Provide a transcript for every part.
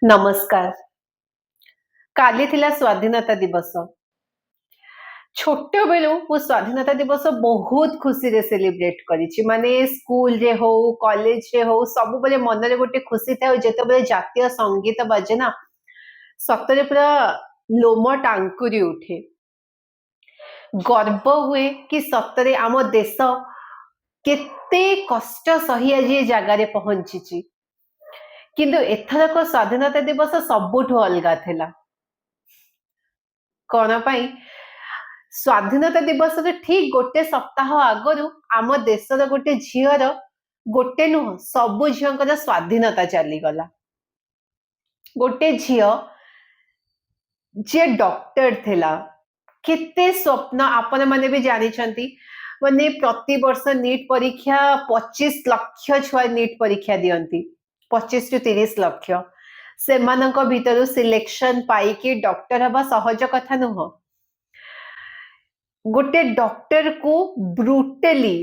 ନମସ୍କାର। କାଲି ଥିଲା ସ୍ୱାଧୀନତା ଦିବସ। ଛୋଟବେଳୁ ମୁଁ ସ୍ୱାଧୀନତା ଦିବସ ବହୁତ ଖୁସିରେ ସେଲିବ୍ରେଟ କରିଛି। ମାନେ ସ୍କୁଲରେ ହଉ କଲେଜରେ ହଉ ସବୁବେଳେ ମନରେ ଗୋଟେ ଖୁସି ଥାଏ। ଆଉ ଯେତେବେଳେ ଜାତୀୟ ସଙ୍ଗୀତ ବାଜେ ନା, ସତରେ ପୁରା ଲୋମ ଟାଙ୍କୁରି ଉଠେ। ଗର୍ବ ହୁଏ କି ସତରେ ଆମ ଦେଶ କେତେ କଷ୍ଟ ସହି ଆଜି ଏ ଜାଗାରେ ପହଞ୍ଚିଛି। କିନ୍ତୁ ଏଥରକ ସ୍ୱାଧୀନତା ଦିବସ ସବୁଠୁ ଅଲଗା ଥିଲା। କଣ ପାଇଁ? ସ୍ୱାଧୀନତା ଦିବସର ଠିକ ଗୋଟେ ସପ୍ତାହ ଆଗରୁ ଆମ ଦେଶର ଗୋଟେ ଝିଅର, ଗୋଟେ ନୁହଁ ସବୁ ଝିଅଙ୍କର ସ୍ୱାଧୀନତା ଚାଲିଗଲା। ଗୋଟେ ଝିଅ ଯିଏ ଡକ୍ଟର ଥିଲା, କେତେ ସ୍ୱପ୍ନ ଆପଣ ମାନେ ବି ଜାଣିଛନ୍ତି। ମାନେ ପ୍ରତିବର୍ଷ ନିଟ୍ ପରୀକ୍ଷା 25 ଲକ୍ଷ ଛୁଆ ନିଟ୍ ପରୀକ୍ଷା ଦିଅନ୍ତି, 25 ରୁ 30 ଲକ୍ଷ। ସେମାନଙ୍କ ଭିତରୁ ସିଲେକ୍ସନ ପାଇକି ଡକ୍ଟର ହବା ସହଜ କଥା ନୁହଁ। ଗୋଟେ ଡକ୍ଟର କୁ ବ୍ରୁଟାଲି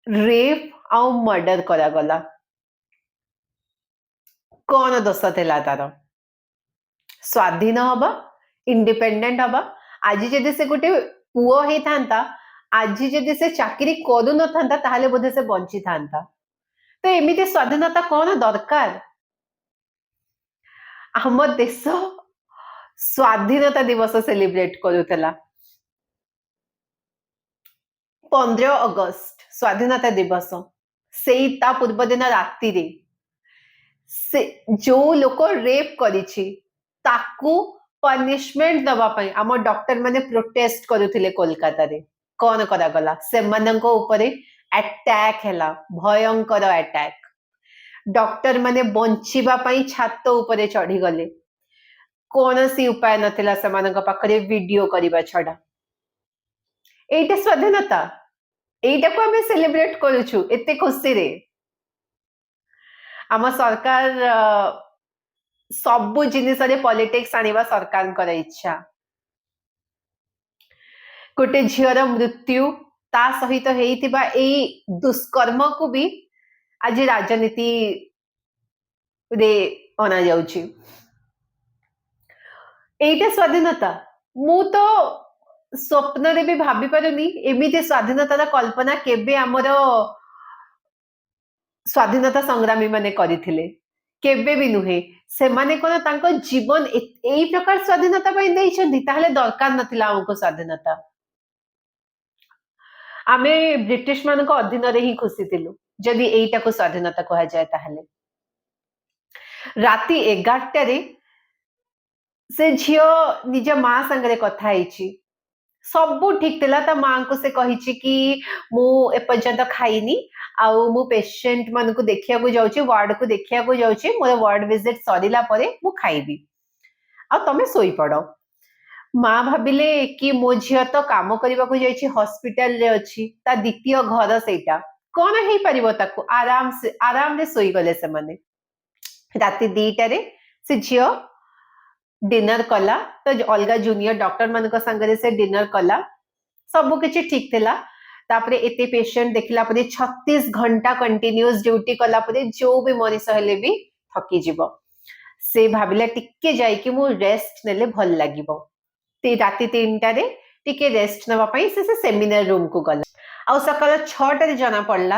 ରେପ୍ ଆଉ ମର୍ଡର କରାଗଲା। କଣ ଦୋଷ ଥିଲା ତାର? ସ୍ୱାଧୀନ ହବା, ଇଣ୍ଡିପେଣ୍ଡେଣ୍ଟ ହବା। ଆଜି ଯଦି ସେ ଗୋଟେ ପୁଅ ହେଇଥାନ୍ତା, ଆଜି ଯଦି ସେ ଚାକିରି କରୁନଥାନ୍ତା, ତାହେଲେ ବୋଧେ ସେ ବଞ୍ଚିଥାନ୍ତା। ତ ଏମିତି ସ୍ୱାଧୀନତା କଣ ଦରକାର? ଆମ ଦେଶ ସ୍ୱାଧୀନତା ଦିବସ ସେଲିବ୍ରେଟ କରୁଥିଲା। 15 ଅଗଷ୍ଟ ସ୍ୱାଧୀନତା ଦିବସ। ସେଇ ତା ପୂର୍ବ ଦିନ ରାତିରେ ସେ ଯୋଉ ଲୋକ ରେପ୍ କରିଛି ତାକୁ ପନିଶମେଣ୍ଟ ଦବା ପାଇଁ ଆମ ଡକ୍ଟର ମାନେ ପ୍ରୋଟେଷ୍ଟ କରୁଥିଲେ କୋଲକାତାରେ। କଣ କରାଗଲା? ସେମାନଙ୍କ ଉପରେ ଆଟାକ୍ ହେଲା, ଭୟଙ୍କର ଆଟାକ୍। ଡକ୍ଟର ମାନେ ବଞ୍ଚିବା ପାଇଁ ଛାତ ଉପରେ ଚଢିଗଲେ। କୌଣସି ଉପାୟ ନଥିଲା ସେମାନଙ୍କ ପାଖରେ ଭିଡିଓ କରିବା ଛଡା। ଏଇଟା ସ୍ୱାଧୀନତା? ଏଇଟାକୁ ଆମେ ସେଲିବ୍ରେଟ କରୁଛୁ ଏତେ ଖୁସିରେ। ଆମ ସରକାର ସବୁ ଜିନିଷରେ ପଲିଟିକ୍ସ ଆଣିବା ସରକାରଙ୍କର ଇଚ୍ଛା। ଗୋଟେ ଝିଅର ମୃତ୍ୟୁ, ତା ସହିତ ହେଇଥିବା ଏଇ ଦୁଷ୍କର୍ମକୁ ବି ଆଜି ରାଜନୀତି ରେ ଅଣାଯାଉଛି। ଏଇଟା ସ୍ୱାଧୀନତା? ମୁଁ ତ ସ୍ୱପ୍ନରେ ବି ଭାବି ପାରୁନି ଏମିତି ସ୍ୱାଧୀନତାର କଳ୍ପନା କେବେ ଆମର ସ୍ୱାଧୀନତା ସଂଗ୍ରାମୀ ମାନେ କରିଥିଲେ। କେବେ ବି ନୁହେଁ। ସେମାନେ କଣ ତାଙ୍କ ଜୀବନ ଏଇ ପ୍ରକାର ସ୍ୱାଧୀନତା ପାଇଁ ଦେଇଛନ୍ତି? ତାହେଲେ ଦରକାର ନଥିଲା ଆମକୁ ସ୍ୱାଧୀନତା। ଆମେ ବ୍ରିଟିଶ ମାନଙ୍କ ଅଧୀନରେ ହିଁ ଖୁସି ଥିଲୁ, ଯଦି ଏଇଟାକୁ ସ୍ୱାଧୀନତା କୁହାଯାଏ। ତାହେଲେ ରାତି 11ଟାରେ ସେ ଝିଅ ନିଜ ମା ସାଙ୍ଗରେ କଥା ହେଇଛି। ସବୁ ଠିକ ଥିଲା। ତା ମାଙ୍କୁ ସେ କହିଛି କି ମୁଁ ଏପର୍ଯ୍ୟନ୍ତ ଖାଇନି, ଆଉ ମୁଁ ପେସେଣ୍ଟ ମାନଙ୍କୁ ଦେଖିବାକୁ ଯାଉଛି, ୱାର୍ଡକୁ ଦେଖିବାକୁ ଯାଉଛି, ମୋର ୱାର୍ଡ ଭିଜିଟ ସରିଲା ପରେ ମୁଁ ଖାଇବି, ଆଉ ତମେ ଶୋଇପଡ। ମା ଭାବିଲେ କି ମୋ ଝିଅ ତ କାମ କରିବାକୁ ଯାଇଛି, ହସ୍ପିଟାଲରେ ଅଛି, ତା ଦ୍ୱିତୀୟ ଘର ସେଇଟା, କଣ ହେଇପାରିବ ତାକୁ? ଆରାମରେ ଶୋଇଗଲେ ସେମାନେ। ରାତି 2ଟାରେ ସେ ଝିଅ ଡିନର କଲା, ତ ଅଲଗା ଜୁନିୟର ଡକ୍ଟର ମାନଙ୍କ ସାଙ୍ଗରେ ସେ ଡିନର କଲା। ସବୁ କିଛି ଠିକ ଥିଲା। ତାପରେ ଏତେ ପେସେଣ୍ଟ ଦେଖିଲା ପରେ 36 ଘଣ୍ଟା କଣ୍ଟିନ୍ୟୁଅସ ଡ୍ୟୁଟି କଲା ପରେ ଯୋଉ ବି ମଣିଷ ହେଲେ ବି ଥକିଯିବ। ସେ ଭାବିଲା ଟିକେ ଯାଇକି ମୁଁ ରେଷ୍ଟ ନେଲେ ଭଲ ଲାଗିବ। ରାତି 3ଟାରେ ଟିକେ ରେଷ୍ଟ ନେବା ପାଇଁ ସେ ସେମିନାର ରୁମକୁ ଗଲା। ଆଉ ସକାଳ 6ଟାରେ ଜଣା ପଡିଲା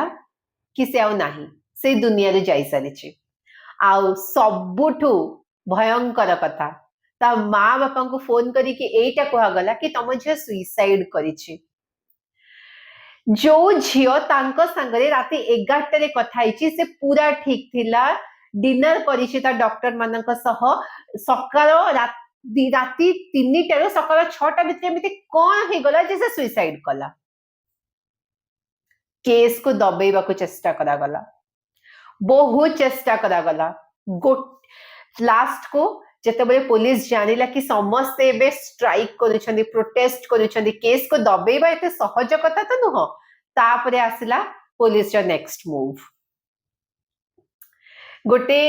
କି ସେ ଆଉ ନାହିଁ, ସେ ଦୁନିଆରେ ଯାଇସାରିଛି। ଆଉ ସବୁଠୁ ଭୟଙ୍କର କଥା, ତା ମା ବାପାଙ୍କୁ ଫୋନ କରିକି ଏଇଟା କୁହାଗଲା କି ତମ ଝିଅ ସୁଇସାଇଡ କରିଛି। ଯୋଉ ଝିଅ ତାଙ୍କ ସାଙ୍ଗରେ ରାତି 11ଟାରେ କଥା ହେଇଛି, ସେ ପୁରା ଠିକ ଥିଲା, ଡିନର କରିଛି ତା ଡକ୍ଟର ମାନଙ୍କ ସହ। ସକାଳ ରାତି 3ଟାରୁ ସକାଳ 6ଟା ଭିତରେ ଏମିତି କଣ ହେଇଗଲା ଯେ ସେ ସୁଇସାଇଡ କଲା? କେସକୁ ଦବେଇବାକୁ ଚେଷ୍ଟା କରାଗଲା, ବହୁତ ଚେଷ୍ଟା କରାଗଲା। ଲାଷ୍ଟକୁ ଯେତେବେଳେ ପୋଲିସ ଜାଣିଲା କି ସମସ୍ତେ ଏବେ ଷ୍ଟ୍ରାଇକ କରୁଛନ୍ତି, ପ୍ରୋଟେଷ୍ଟ କରୁଛନ୍ତି, କେସକୁ ଦବେଇବା ଏତେ ସହଜ କଥା ତ ନୁହଁ। ତାପରେ ଆସିଲା ପୋଲିସର ନେକ୍ସଟ ମୁଭ। ଗୋଟେ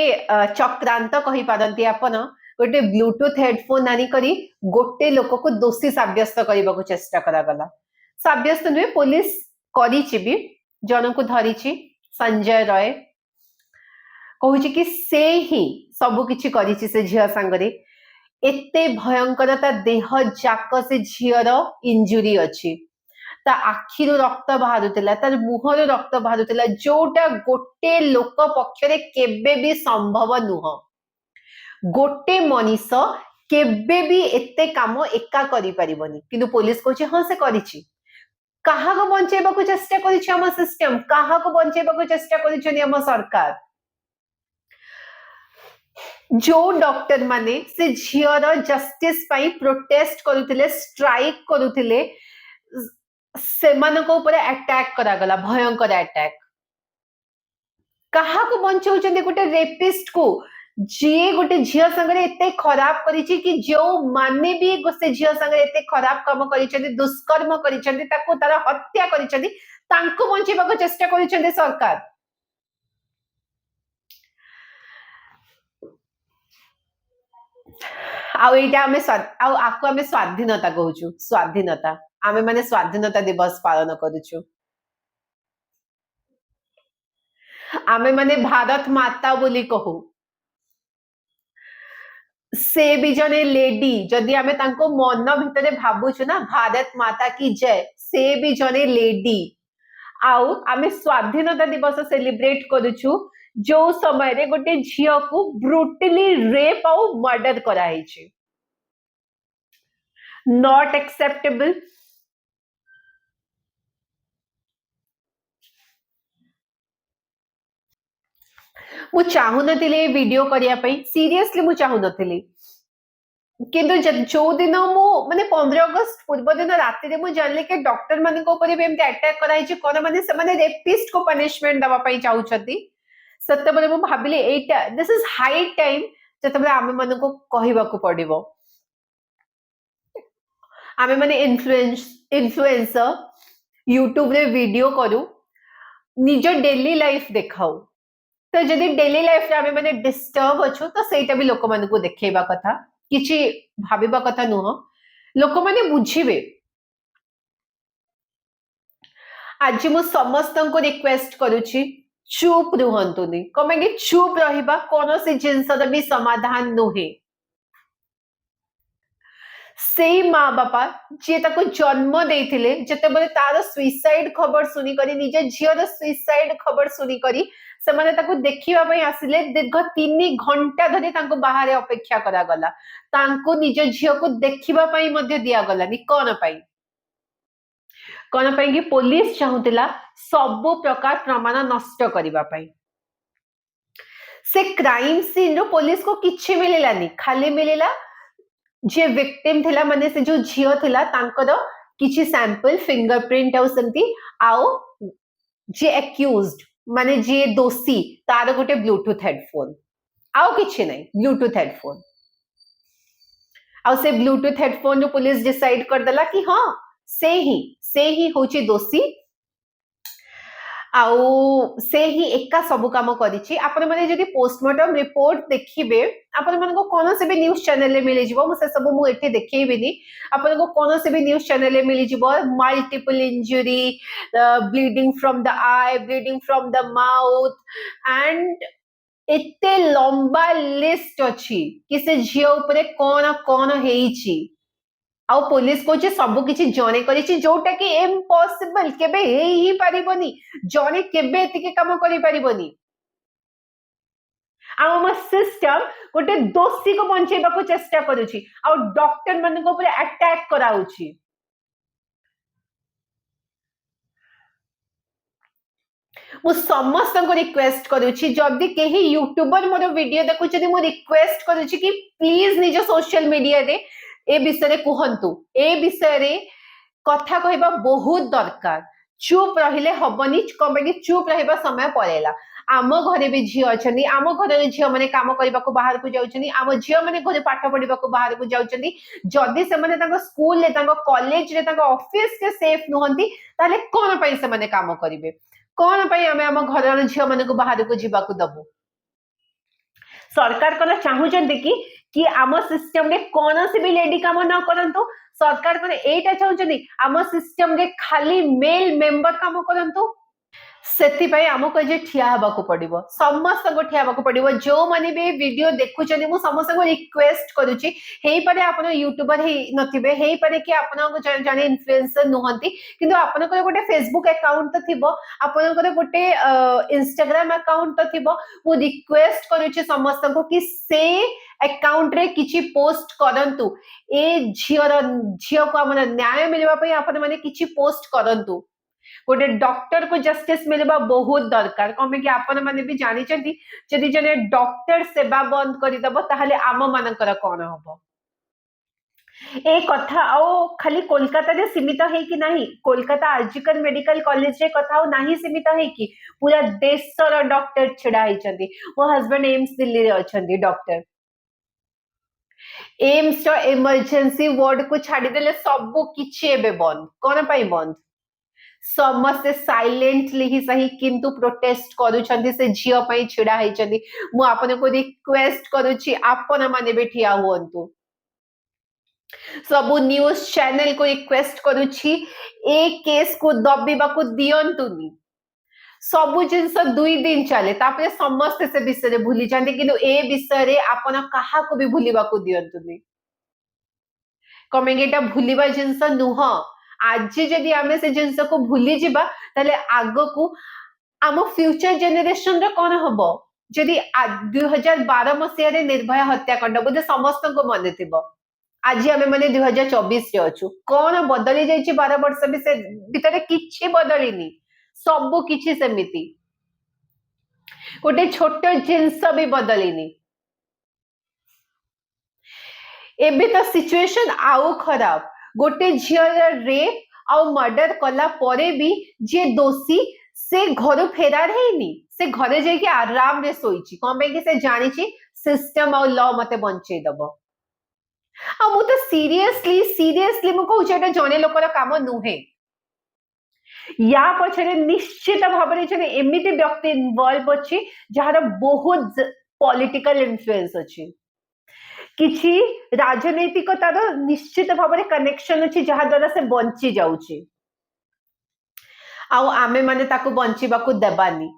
ଚକ୍ରାନ୍ତ କହିପାରନ୍ତି ଆପଣ। ଗୋଟେ ବ୍ଲୁଟୁଥ ହେଡଫୋନ ଆଣିକରି ଗୋଟେ ଲୋକକୁ ଦୋଷୀ ସାବ୍ୟସ୍ତ କରିବାକୁ ଚେଷ୍ଟା କରାଗଲା। ସାବ୍ୟସ୍ତ ନୁହେଁ, ପୋଲିସ କରିଛି ବି। ଜଣକୁ ଧରିଛି, ସଞ୍ଜୟ ରୟ, କହୁଛି କି ସେ ହିଁ ସବୁ କିଛି କରିଛି ସେ ଝିଅ ସାଙ୍ଗରେ एते भयंकर ता देह जाक से झीर इंजुरी अच्छी ता आखि रक्त बाहरुला तार मुहर रक्त बाहरुला जोटा गोटे लोक पक्षरे केबे भी संभव नुह गोटे मनीष केबे भी एते काम एका करि परिबनी किंतु पुलिस कहछि हां से करिछि काहाको बंचेबाकू चेष्टा करिछि हम सिस्टम काहाको बंचेबाकू चेष्टा करिछनि हम सरकार जो डॉक्टर माने से झीर जस्टिस पाई प्रोटेस्ट करुथिले स्ट्राइक करुथिले सेमानको ऊपर अटैक करागला भयंकर अटैक काहाको बंचाउछन्ते गोटे रेपिस्ट को जे गोटे झियो संगे एते खराब करिछि कि जो माने भी गोसे झियो संगे एते खराब काम करिछन्ते दुष्कर्म करिछन्ते ताको तार हत्या करिछन्ते तांको बंचेबाको चेष्टा करिछन्ते सरकार आउ एटा आमे आउ आको आमे स्वाधीनता कहूछु स्वाधीनता आमे माने स्वाधीनता दिवस पालन करूछु आमे माने भारत माता बोली कहू से भी जने लेडी जदि आमे तांको मन भितरे भाबुछु ना भारत माता की जय से भी जने लेडी आउ आमे स्वाधीनता दिवस सेलिब्रेट करूछु जो समय रे गोटे झियो को ब्रूटली रेप आउ मर्डर कराई छे नॉट एक्सेप्टेबल मु चाहू नथिले वीडियो करिया पई सीरियसली मु चाहू नथिले किंतु जो दिन मु माने 15 अगस्त पूर्व दिन राति रे मु जानले के डॉक्टर माने को ऊपर एमते अटैक कराई छि कोन माने से माने रेपिस्ट को पनिशमेंट दवा पई चाहू छथि सत्य बले मु भाबिले एटा दिस इज हाई टाइम जतबे आमे मन को कहिबा को पड़िबो आमे माने इन्फ्लुएंसर यूट्यूब रे वीडियो करू निज डेली लाइफ देखाऊ तो जदि डेली लाइफ रे आमे माने डिस्टर्ब अछु तो सेटा भी लोक मन को देखेबा कथा किछि भाबिबा कथा नुह लोक माने बुझिबे आज मु समस्त को रिक्वेस्ट करूछि चुप रुहंतुनी कमेंगे चुप रहिबा कोनो से जिंसर भी समाधान नुहे सेई माँ बापा जे ताको जन्म देइथिले जेतेबेले तार सुइसाइड खबर सुनी करी निजे झियर सुइसाइड खबर सुनी करी से माने ताको देखिबा पई आसिले दीर्घ 3 घंटा धरि ताको बाहर अपेक्षा करा गला ताको निज झियो को देखिबा पई मध्ये दिया गलानी कोन पई कि पुलिस चाहुतिला सब प्रकार प्रमाण नष्ट करिबा पई से क्राइम सीन रो पुलिस को किछि मिलिलानी खाली मिलिला जे विक्टिम थिला माने से जो झियो थिला तांकर किछि सैंपल फिंगरप्रिंट आउ संती आउ जे एक्यूज्ड माने जे दोषी तार गोटे ब्लूटूथ हेडफोन आउ किछि नै ब्लूटूथ हेडफोन आउ से ब्लूटूथ हेडफोन रो पुलिस डिसाइड कर दला कि हां से ही होची दोषी आउ से ही एका सब काम करिछि आपण माने जदि पोस्टमार्टम रिपोर्ट देखिबे आपण मन को कोनो से भी न्यूज़ चैनल ले मिलि जिवो मु से सब मु एठी देखैबिनी आपण को कोनो से भी न्यूज़ चैनल ले मिलि जिवो multiple injury bleeding from the I bleeding from the mouth and एते लंबा लिस्ट अछि कि से झियो ऊपर कोन कोन हेइछि आउ पुलिस को सब किछि जने करिछि जोटा कि इम्पॉसिबल केबे ही पारिबोनी जने केबे एतिके काम करि पारिबोनी आम सिस्टम गोटे दोषी को बंचेबा को चेष्टा करूछि आउ डॉक्टर मन को ऊपर अटैक कराउछि मु समस्त को रिक्वेस्ट करूछि जदि केही यूट्यूबर मोर वीडियो देखुछि मु रिक्वेस्ट करूछि कि प्लीज निज सोशल मीडिया रे ए विषय कहतु ए विषय कथा कहबा बहुत दरकार चुप रहिले हबनी कमेंगे चुप रहिबा समय पड़ेला आम घरे भी झियो अछनी आम घर झियो माने काम करबा को बाहर को जाउछनी आम झियो माने घरे पाठ पढिबा को बाहर को जाउछनी जदि से माने तांको स्कूल ले तांको कॉलेज रे तांको ऑफिस के सेफ नहंती ताले कोन पई से माने काम करिवे कोन पई आमे आम घर झियो माने को बाहर को जिबा को दबु सरकार कोन चाहुचंती कि आम सिस्टम रे कौन से भी लेडी काम न करंतु सरकार कोन एटा चाहुचंती आम सिस्टम रे खाली मेल मेंबर काम करंतु ସେଥିପାଇଁ ଆମକୁ ଆଜି ଠିଆ ହେବାକୁ ପଡିବ, ସମସ୍ତଙ୍କୁ ଠିଆ ହେବାକୁ ପଡିବ। ଯୋଉମାନେ ବି ଭିଡିଓ ଦେଖୁଛନ୍ତି ମୁଁ ସମସ୍ତଙ୍କୁ ରିକ୍ୱେଷ୍ଟ କରୁଛି, ହେଇପାରେ ଆପଣ ୟୁଟ୍ୟୁବର ହେଇ ନଥିବେ, ହେଇପାରେ କି ଆପଣ ଜଣେ ଇନଫ୍ଲୁଏନ୍ସର ନୁହନ୍ତି, କିନ୍ତୁ ଆପଣଙ୍କର ଗୋଟେ ଫେସବୁକ୍ ଆକାଉଣ୍ଟ ତ ଥିବ, ଆପଣଙ୍କର ଗୋଟେ ଇନଷ୍ଟାଗ୍ରାମ ଆକାଉଣ୍ଟ ତ ଥିବ। ମୁଁ ରିକ୍ୱେଷ୍ଟ କରୁଛି ସମସ୍ତଙ୍କୁ କି ସେ ଆକାଉଣ୍ଟ ରେ କିଛି ପୋଷ୍ଟ କରନ୍ତୁ, ଏ ଝିଅକୁ ଆମର ନ୍ୟାୟ ମିଳିବା ପାଇଁ ଆପଣ ମାନେ କିଛି ପୋଷ୍ଟ କରନ୍ତୁ। ଗୋଟେ ଡକ୍ଟର को जस्टिस मिलवा बहुत दरकार, कम कि आपण माने भी जानिचंती जदि जने डॉक्टर सेवा बंद करदब ताहले आम मानकर कौन हबो। ए कथा आओ खाली कोलकाता रे सीमित है कि नहीं, कोलकाता आर्जिकल मेडिकल कॉलेज रे कथा आओ नहीं सीमित है कि पूरा देशर डॉक्टर छिड़ा होइचंती। मो हस्बैंड एम्स दिल्ली रे अछंती डॉक्टर, एम्स रो इमरजेंसी वार्ड को छाड़ी देले सब किछि एबे बंद, कोन पई बंद? समस्ते साइलेंटली ही सही किंतु प्रोटेस्ट करूछंती, से झियो पई छिड़ा होइचंती। मु आपन को रिक्वेस्ट करूछि आपन माने भी ठिया हुअन्तु। सबु न्यूज चैनल को रिक्वेस्ट करूछि ए केस को दबिबा को दियंतुनी। सबु जिनस 2 दिन चले तापरे समस्त से विषय भूली जाते, किंतु ए विषय रे आपण काहा को भी भूलिबा को दियंतुनी। कमेंगे एटा भूलिबा जिनस नुह, आज जदि आमे से जिनस को भूली जिबा ताले आगो को आम फ्यूचर जेनेरेशन रे कौन हबो। जदि 2012 मसीह रे निर्भया हत्याकांड बोधे समस्त को मन थिबो, आज आमे माने 2024 रे अछु, कौन बदली जाइछि 12 वर्ष भी से भितरे किछि बदलिनी, सबु किछि सेमिति, गोटे छोट जिनस भी बदलिनी। एबे तो सिचुएशन आउ खराब, गोटे झियर रेप आउ मर्डर कला परे भी जे दोषी से घर फेरार हेनी, से घरे जाके आराम रे सोईची, कौन पे कि से जानिची सिस्टम और लॉ मते बंचेई दबो। आ मु तो सीरियसली मु कहूची एटा जने लोकर काम नुहे, या पछरे निश्चित भाबरे जने एमिति व्यक्ति इन्वॉल्व अछि जहार बहुत पॉलिटिकल इन्फ्लुएंस अछि, किछि राजनैतिकतार निश्चित भाबरे कनेक्शन अछि जहा द्वारा से बंची जाउची, आउ आमे माने ताकू बंचीबाकू देबानी।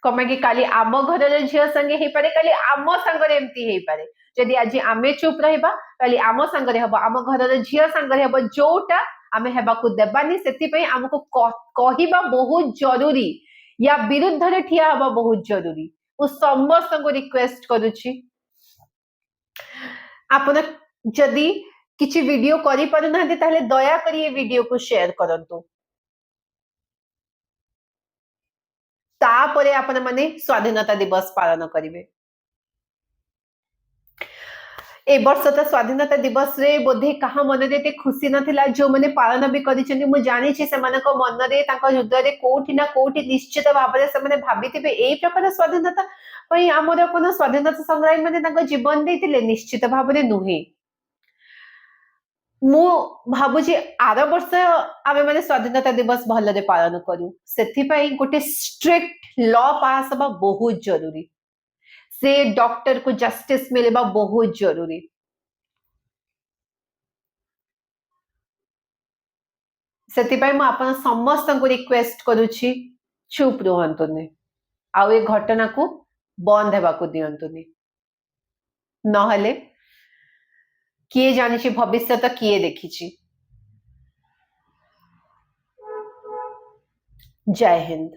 कमे कि काली आम घर झील संगे हे पारे, काली आम संगरे एमती हे पारे। जदि आज आमे चुप रहिबा काली आम संगरे हबो, आम घर झील संगरे हबो, जोटा आमे हेबाकू देबानी। सेति पई हमको कहिबा बहुत जरूरी, या विरुद्ध रे ठिया हबा बहुत जरूरी। मु समस्त को रिक्वेस्ट करूची आपण जदि किछि वीडियो करि पारु नाहंती ताहले दया करी ए वीडियो को शेयर करंतु, तापरे आपण माने स्वाधीनता दिवस पालन करिवे। ए वर्ष तो स्वाधीनता दिवस रे बोधे कहा मन रे ते खुशी नथिला, जो माने पालन भी करिसेंती मु जानि छि सेमानक मन रे तांको हृदय रे कोठी ना कोठी निश्चित भाबरे से माने भाबिथिबे एई प्रकार स्वाधीनता पई हमर कोन स्वाधीनता संग्रामी माने तांको जीवन देइथिले, निश्चित भाबरे नुहे। मु भाबुची आर वर्ष आमे माने स्वाधीनता दिवस भलरे पालन करू, सेथि पई गोटे स्ट्रिक्ट लॉ पास हबा बहुत जरूरी, से डॉक्टर को जस्टिस मिलवा बहुत जरूरी। सेतिपाई मु आपन समस्त को रिक्वेस्ट करूची चुप रुहंतुनी, आउ ए घटना को बंद हेबा को दियंतुनी, नहले किए जानिछि भविष्य तो किए देखिछि। जय हिंद।